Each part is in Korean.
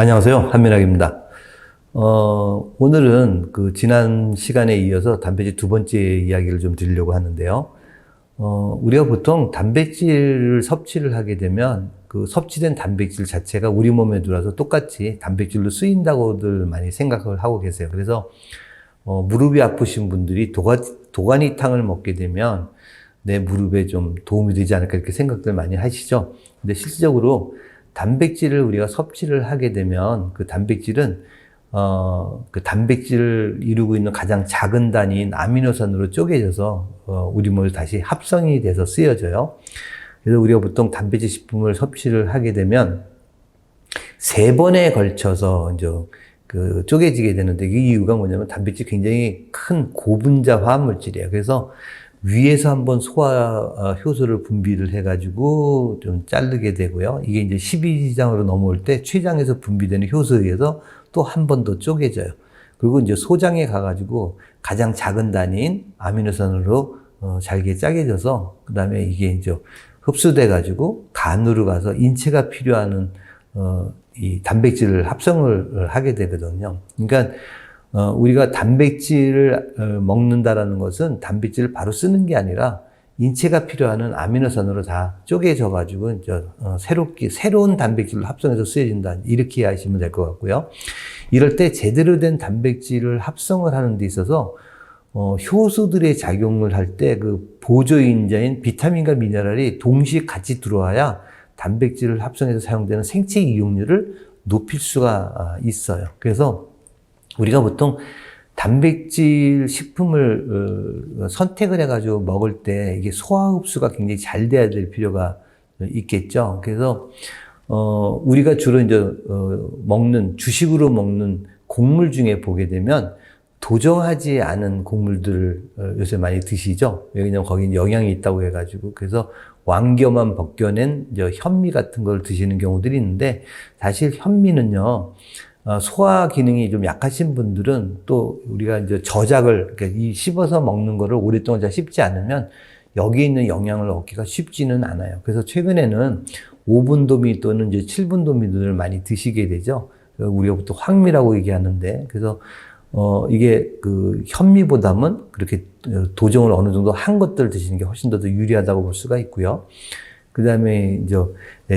안녕하세요. 한민학입니다. 오늘은 그 지난 시간에 이어서 단백질 두 번째 이야기를 좀 드리려고 하는데요. 우리가 보통 단백질을 섭취를 하게 되면 그 섭취된 단백질 자체가 우리 몸에 들어와서 똑같이 단백질로 쓰인다고들 많이 생각을 하고 계세요. 그래서 무릎이 아프신 분들이 도가니탕을 먹게 되면 내 무릎에 좀 도움이 되지 않을까 이렇게 생각들 많이 하시죠. 근데 실질적으로 단백질을 우리가 섭취를 하게 되면 그 단백질은 그 단백질을 이루고 있는 가장 작은 단위인 아미노산으로 쪼개져서 우리 몸에 다시 합성이 돼서 쓰여져요. 그래서 우리가 보통 단백질 식품을 섭취를 하게 되면 3번에 걸쳐서 이제 그 쪼개지게 되는데 그 이유가 뭐냐면 단백질이 굉장히 큰 고분자 화합 물질이에요. 그래서 위에서 한번 소화 효소를 분비를 해가지고 좀 자르게 되고요. 이게 이제 12지장으로 넘어올 때 췌장에서 분비되는 효소에 의해서 또 한 번 더 쪼개져요. 그리고 이제 소장에 가가지고 가장 작은 단위인 아미노산으로 잘게 짜개져서 그 다음에 이게 이제 흡수돼가지고 간으로 가서 인체가 필요한 이 단백질을 합성을 하게 되거든요. 그러니까 우리가 단백질을 먹는다라는 것은 단백질을 바로 쓰는 게 아니라 인체가 필요한 아미노산으로 다 쪼개져 가지고 이제 새로운 단백질을 합성해서 쓰여진다. 이렇게 이해하시면 될 것 같고요. 이럴 때 제대로 된 단백질을 합성을 하는 데 있어서 효소들의 작용을 할 때 그 보조인자인 비타민과 미네랄이 동시에 같이 들어와야 단백질을 합성해서 사용되는 생체 이용률을 높일 수가 있어요. 그래서 우리가 보통 단백질 식품을 선택을 해가지고 먹을 때 이게 소화 흡수가 굉장히 잘 돼야 될 필요가 있겠죠. 그래서 우리가 주로 이제 주식으로 먹는 곡물 중에 보게 되면 도정하지 않은 곡물들을 요새 많이 드시죠. 왜냐면 거기 영양이 있다고 해가지고. 그래서 왕겨만 벗겨낸 이제 현미 같은 걸 드시는 경우들이 있는데, 사실 현미는요, 소화 기능이 좀 약하신 분들은 또 우리가 이제 그러니까 이 씹어서 먹는 거를 오랫동안 잘 씹지 않으면 여기에 있는 영양을 얻기가 쉽지는 않아요. 그래서 최근에는 5분도미 또는 이제 7분도미들을 많이 드시게 되죠. 우리가 보통 황미라고 얘기하는데, 그래서 이게 그 현미보다는 그렇게 도정을 어느 정도 한 것들을 드시는 게 훨씬 더 유리하다고 볼 수가 있고요. 그 다음에 이제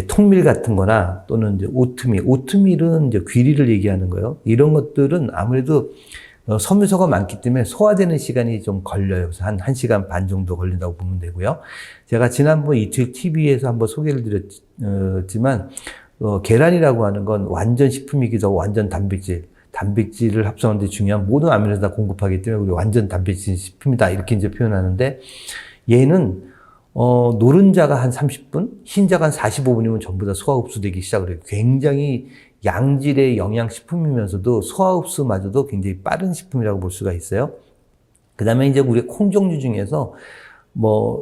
통밀 같은 거나 또는 이제 오트밀은 이제 귀리를 얘기하는 거예요. 이런 것들은 아무래도 섬유소가 많기 때문에 소화되는 시간이 좀 걸려요. 그래서 한 1시간 반 정도 걸린다고 보면 되고요. 제가 지난번 이틀 TV에서 한번 소개를 드렸지만, 계란이라고 하는 건 완전 식품이기도 하고 완전 단백질을 합성하는 데 중요한 모든 아미노산을 다 공급하기 때문에 우리 완전 단백질 식품이다. 이렇게 이제 표현하는데, 얘는 노른자가 한 30분, 흰자가 한 45분이면 전부 다 소화 흡수되기 시작을 해요. 굉장히 양질의 영양식품이면서도 소화 흡수마저도 굉장히 빠른 식품이라고 볼 수가 있어요. 그 다음에 이제 우리 콩 종류 중에서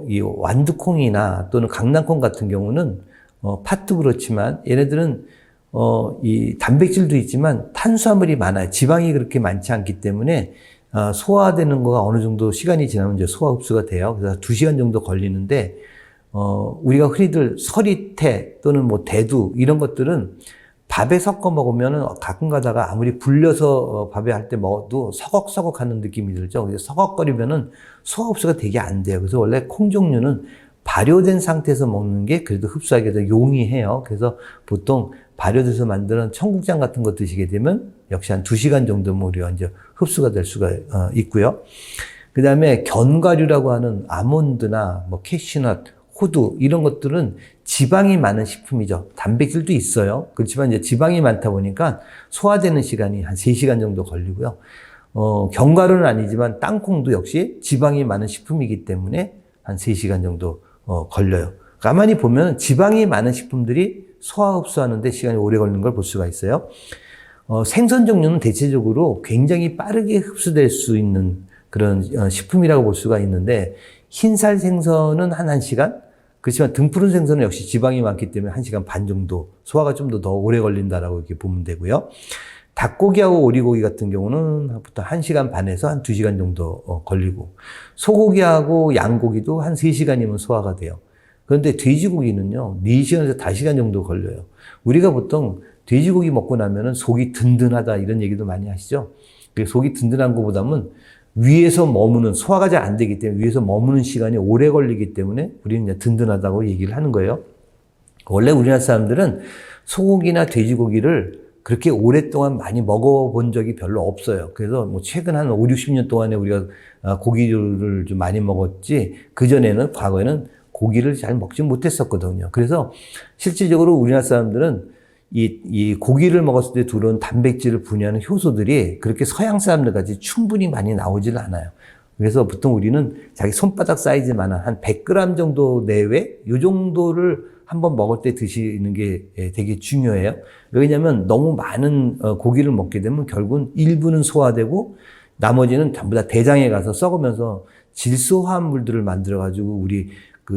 이 완두콩이나 또는 강낭콩 같은 경우는 팥도 그렇지만 얘네들은 이 단백질도 있지만 탄수화물이 많아요. 지방이 그렇게 많지 않기 때문에 소화되는 거가 어느 정도 시간이 지나면 이제 소화 흡수가 돼요. 그래서 2시간 정도 걸리는데, 우리가 흔히들 서리태 또는 대두 이런 것들은 밥에 섞어 먹으면은 가끔 가다가 아무리 불려서 밥에 할 때 먹어도 서걱서걱 하는 느낌이 들죠. 그래서 서걱거리면은 소화 흡수가 되게 안 돼요. 그래서 원래 콩 종류는 발효된 상태에서 먹는 게 그래도 흡수하기 더 용이해요. 그래서 보통 발효돼서 만드는 청국장 같은 거 드시게 되면 역시 한 2시간 정도면 우리가 이제 흡수가 될 수가 있고요. 그 다음에 견과류라고 하는 아몬드나 캐슈넛, 호두 이런 것들은 지방이 많은 식품이죠. 단백질도 있어요. 그렇지만 이제 지방이 많다 보니까 소화되는 시간이 한 3시간 정도 걸리고요. 견과류는 아니지만 땅콩도 역시 지방이 많은 식품이기 때문에 한 3시간 정도 걸려요. 가만히 보면 지방이 많은 식품들이 소화 흡수하는데 시간이 오래 걸리는 걸 볼 수가 있어요. 생선 종류는 대체적으로 굉장히 빠르게 흡수될 수 있는 그런 식품이라고 볼 수가 있는데, 흰살 생선은 한 1시간? 그렇지만 등푸른 생선은 역시 지방이 많기 때문에 1시간 반 정도, 소화가 좀 더 오래 걸린다라고 이렇게 보면 되고요. 닭고기하고 오리고기 같은 경우는 보통 1시간 반에서 한 2시간 정도 걸리고, 소고기하고 양고기도 한 3시간이면 소화가 돼요. 그런데 돼지고기는요, 4시간에서 5시간 정도 걸려요. 우리가 보통 돼지고기 먹고 나면은 속이 든든하다 이런 얘기도 많이 하시죠. 속이 든든한 것보다는 위에서 머무는, 소화가 잘 안 되기 때문에 위에서 머무는 시간이 오래 걸리기 때문에 우리는 이제 든든하다고 얘기를 하는 거예요. 원래 우리나라 사람들은 소고기나 돼지고기를 그렇게 오랫동안 많이 먹어본 적이 별로 없어요. 그래서 뭐 최근 한 5, 60년 동안에 우리가 고기를 좀 많이 먹었지, 그전에는, 과거에는 고기를 잘 먹지 못했었거든요. 그래서 실질적으로 우리나라 사람들은 이 고기를 먹었을 때 들어온 단백질을 분해하는 효소들이 그렇게 서양 사람들 같이 충분히 많이 나오질 않아요. 그래서 보통 우리는 자기 손바닥 사이즈만한 한 100g 정도 내외, 이 정도를 한번 먹을 때 드시는 게 되게 중요해요. 왜냐하면 너무 많은 고기를 먹게 되면 결국은 일부는 소화되고 나머지는 전부 다 대장에 가서 썩으면서 질소화합물들을 만들어가지고 우리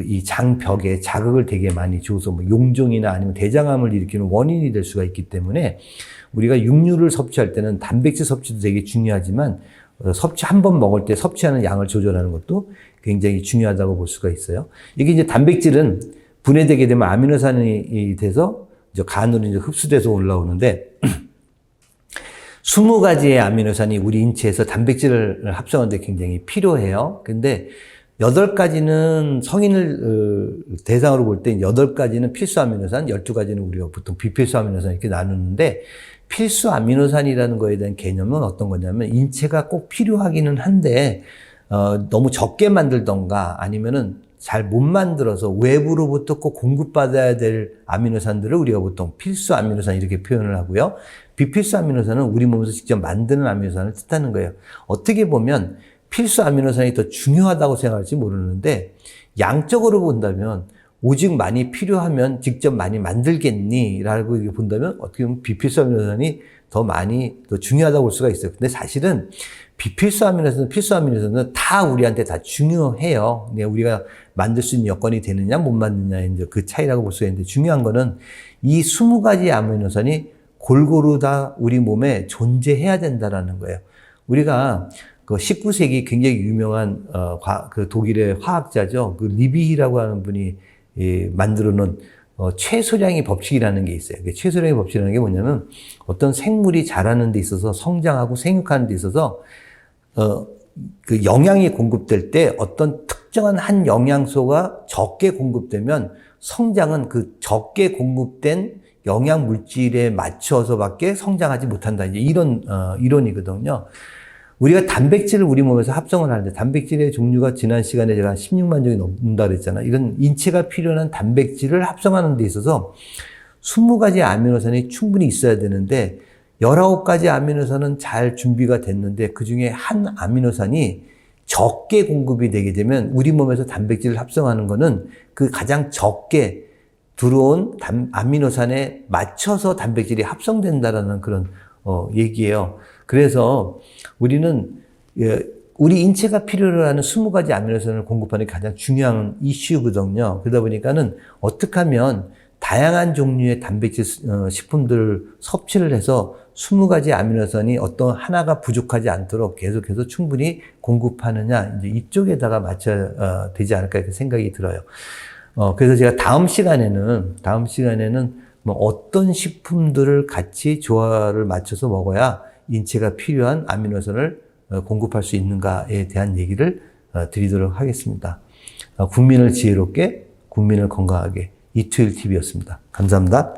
이 장벽에 자극을 되게 많이 줘서 뭐 용종이나 아니면 대장암을 일으키는 원인이 될 수가 있기 때문에 우리가 육류를 섭취할 때는 단백질 섭취도 되게 중요하지만 한 번 먹을 때 섭취하는 양을 조절하는 것도 굉장히 중요하다고 볼 수가 있어요. 이게 이제 단백질은 분해되게 되면 아미노산이 돼서 이제 간으로 이제 흡수돼서 올라오는데 20가지의 아미노산이 우리 인체에서 단백질을 합성하는데 굉장히 필요해요. 근데 8가지는 성인을 대상으로 볼 때 8가지는 필수 아미노산, 12가지는 우리가 보통 비필수 아미노산 이렇게 나누는데 필수 아미노산이라는 거에 대한 개념은 어떤 거냐면 인체가 꼭 필요하기는 한데 너무 적게 만들던가 아니면은 잘 못 만들어서 외부로부터 꼭 공급받아야 될 아미노산들을 우리가 보통 필수 아미노산 이렇게 표현을 하고요. 비필수 아미노산은 우리 몸에서 직접 만드는 아미노산을 뜻하는 거예요. 어떻게 보면 필수 아미노산이 더 중요하다고 생각할지 모르는데 양적으로 본다면 오직 많이 필요하면 직접 많이 만들겠니? 라고 본다면 어떻게 보면 비필수 아미노산이 더 중요하다고 볼 수가 있어요. 근데 사실은 비필수 아미노산, 필수 아미노산은 다 우리한테 다 중요해요. 우리가 만들 수 있는 여건이 되느냐, 못 만드느냐의 이제 그 차이라고 볼 수가 있는데 중요한 거는 이 20가지 아미노산이 골고루 다 우리 몸에 존재해야 된다라는 거예요. 우리가 그 19세기 굉장히 유명한 그 독일의 화학자죠. 그 리비히라고 하는 분이 만들어 놓은 최소량의 법칙이라는 게 있어요. 최소량의 법칙이라는 게 뭐냐면 어떤 생물이 자라는 데 있어서 성장하고 생육하는 데 있어서 그 영양이 공급될 때 어떤 특정한 한 영양소가 적게 공급되면 성장은 그 적게 공급된 영양 물질에 맞춰서밖에 성장하지 못한다. 이제 이런 이론이거든요. 우리가 단백질을 우리 몸에서 합성을 하는데 단백질의 종류가 지난 시간에 제가 한 16만 종이 넘는다 그랬잖아요. 이건 인체가 필요한 단백질을 합성하는 데 있어서 20가지 아미노산이 충분히 있어야 되는데 19가지 아미노산은 잘 준비가 됐는데 그중에 한 아미노산이 적게 공급이 되게 되면 우리 몸에서 단백질을 합성하는 거는 그 가장 적게 들어온 아미노산에 맞춰서 단백질이 합성된다라는 그런 얘기예요. 그래서 우리는 우리 인체가 필요로 하는 20가지 아미노산을 공급하는 게 가장 중요한 이슈거든요. 그러다 보니까는 어떻게 하면 다양한 종류의 단백질 식품들을 섭취를 해서 20가지 아미노산이 어떤 하나가 부족하지 않도록 계속해서 충분히 공급하느냐, 이제 이쪽에다가 맞춰야 되지 않을까 이렇게 생각이 들어요. 그래서 제가 다음 시간에는 뭐 어떤 식품들을 같이 조화를 맞춰서 먹어야 인체가 필요한 아미노산을 공급할 수 있는가에 대한 얘기를 드리도록 하겠습니다. 국민을 지혜롭게, 국민을 건강하게 이투일 TV였습니다. 감사합니다.